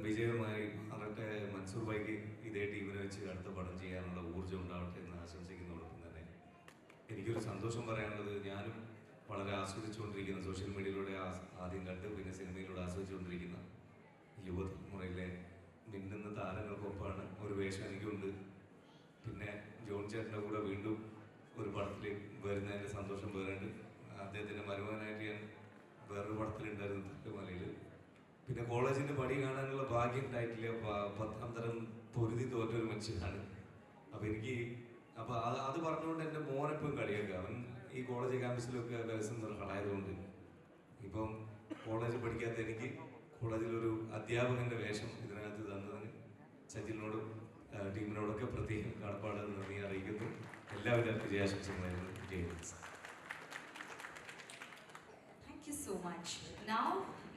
വിജയമായി മാറട്ടെ. മൻസൂർ ഭായിക്ക് ഇതേ ടീമിനെ വെച്ച് അടുത്ത പടം ചെയ്യാനുള്ള ഊർജ്ജം ഉണ്ടാവട്ടെ എന്ന് ആശംസിക്കുന്നതോടൊപ്പം തന്നെ എനിക്കൊരു സന്തോഷം പറയാനുള്ളത്, ഞാനും വളരെ ആസ്വദിച്ചുകൊണ്ടിരിക്കുന്ന, സോഷ്യൽ മീഡിയയിലൂടെ ആദ്യം കണ്ട് പിന്നെ സിനിമയിലൂടെ ആസ്വദിച്ചുകൊണ്ടിരിക്കുന്ന യുവതലമുറയിലെ മിന്നുന്ന താരങ്ങൾക്കൊപ്പമാണ് ഒരു വേഷം എനിക്കുണ്ട്. പിന്നെ ജോൺ ചേട്ടൻ്റെ കൂടെ വീണ്ടും ഒരു പടത്തിൽ വരുന്നതിൻ്റെ സന്തോഷം വേറുണ്ട്. അദ്ദേഹത്തിൻ്റെ മരുമകനായിട്ട് ഞാൻ വേറൊരു പടത്തിലുണ്ടായിരുന്നു തട്ടുമലയിൽ. പിന്നെ കോളേജിൻ്റെ പടി കാണാനുള്ള ഭാഗ്യം ഉണ്ടായിട്ടില്ല. 10ാം തരം പൊരുതി തോറ്റൊരു മനുഷ്യനാണ്. അപ്പോൾ അത് പറഞ്ഞുകൊണ്ട് എൻ്റെ മോനെപ്പോഴും കളിയാക്കുക. അവൻ ഈ കോളേജ് ക്യാമ്പസിലൊക്കെ ദിവസം കളായതുകൊണ്ട് ഇപ്പം കോളേജ് പഠിക്കാത്ത എനിക്ക് കോളേജിലൊരു അധ്യാപകൻ്റെ വേഷം ഇതിനകത്ത് തന്നതിന് സജിലിനോടും ടീമിനോടൊക്കെ പ്രത്യേകം കടപ്പാട് നന്ദി അറിയിക്കുന്നു. എല്ലാവരും വിജയാശംസകളായിരുന്നു. Thank you so much. Now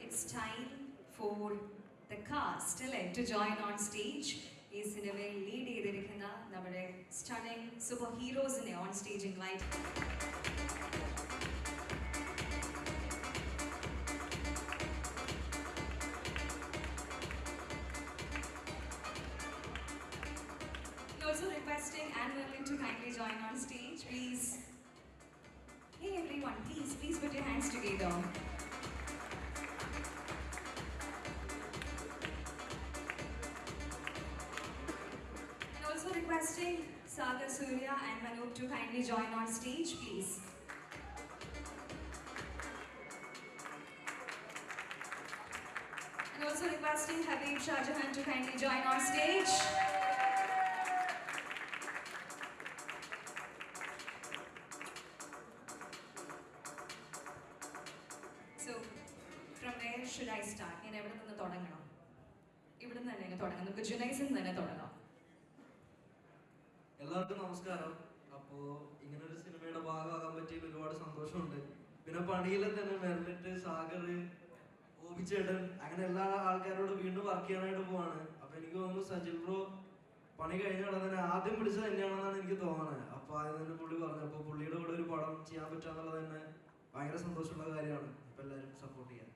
it's time for the cast to join on stage. ഈ സിനിമയിൽ ലീഡ് ചെയ്തിരിക്കുന്ന നമ്മുടെ സ്റ്റണ്ണിംഗ് സൂപ്പർ ഹീറോസിനെ on stage invite. Also requesting Anne Merlin to kindly join on stage, please. Hey everyone, please put your hands together. And also requesting Sagar Surya and Manoop to kindly join on stage, please. And also requesting Habib Shahjahan to kindly join on stage. So, from where should I start? ഞാൻ എവിടെ നിന്ന് തുടങ്ങണം? ഇവിടെ നിന്ന് തന്നെ തുടങ്ങാം. നമുക്ക് ജുനൈസിൽ നിന്ന് തന്നെ തുടങ്ങാം. എല്ലാവർക്കും നമസ്കാരം. അപ്പോൾ ഇങ്ങനൊരു സിനിമയുടെ ഭാഗമാകാൻ പറ്റിയ ഒരുപാട് സന്തോഷമുണ്ട്. പിന്നെ പണിയിലെ തന്നെ മെർലിറ്റ്, സാഗർ, ഓബിച്ചേട്ടൻ, അങ്ങനെ എല്ലാ ആൾക്കാരോടും വീണ്ടും വർക്ക് ചെയ്യാനായിട്ട് പോവാണ്. അപ്പൊ എനിക്ക് തോന്നുന്നു സജിൽ ബ്രോ പണി കഴിഞ്ഞ തന്നെ ആദ്യം പിടിച്ചത് തന്നെയാണെന്നാണ് എനിക്ക് തോന്നുന്നത്. അപ്പൊ ആദ്യം തന്നെ പുള്ളി പറഞ്ഞു, അപ്പൊ പുള്ളിയുടെ കൂടെ ഒരു പടം ചെയ്യാൻ പറ്റുക എന്നുള്ളത് തന്നെ ഭയങ്കര സന്തോഷമുള്ള കാര്യമാണ്. അപ്പൊ എല്ലാവരും സപ്പോർട്ട് ചെയ്യാം.